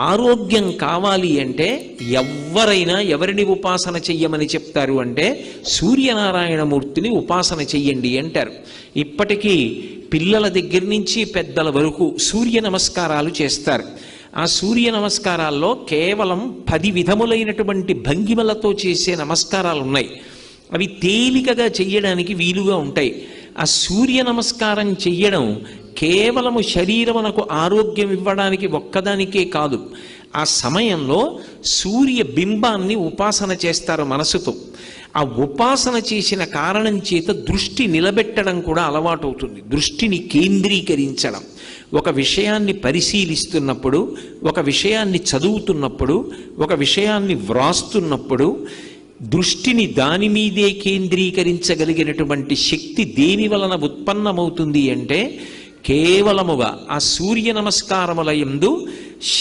ఆరోగ్యం కావాలి అంటే ఎవరైనా ఎవరిని ఉపాసన చెయ్యమని చెప్తారు అంటే సూర్యనారాయణమూర్తిని ఉపాసన చెయ్యండి అంటారు. ఇప్పటికీ పిల్లల దగ్గర నుంచి పెద్దల వరకు సూర్య నమస్కారాలు చేస్తారు. ఆ సూర్య నమస్కారాల్లో కేవలం 10 విధములైనటువంటి భంగిమలతో చేసే నమస్కారాలు ఉన్నాయి. అవి తేలికగా చెయ్యడానికి వీలుగా ఉంటాయి. ఆ సూర్య నమస్కారం చెయ్యడం కేవలము శరీరమునకు ఆరోగ్యం ఇవ్వడానికి ఒక్కదానికే కాదు, ఆ సమయంలో సూర్య బింబాన్ని ఉపాసన చేస్తారు మనసుతో. ఆ ఉపాసన చేసిన కారణం చేత దృష్టి నిలబెట్టడం కూడా అలవాటు అవుతుంది. దృష్టిని కేంద్రీకరించడం, ఒక విషయాన్ని పరిశీలిస్తున్నప్పుడు, ఒక విషయాన్ని చదువుతున్నప్పుడు, ఒక విషయాన్ని వ్రాస్తున్నప్పుడు దృష్టిని దాని మీదే కేంద్రీకరించగలిగినటువంటి శక్తి దేని వలన ఉత్పన్నమవుతుంది అంటే కేవలముగా ఆ సూర్య నమస్కారముల యందు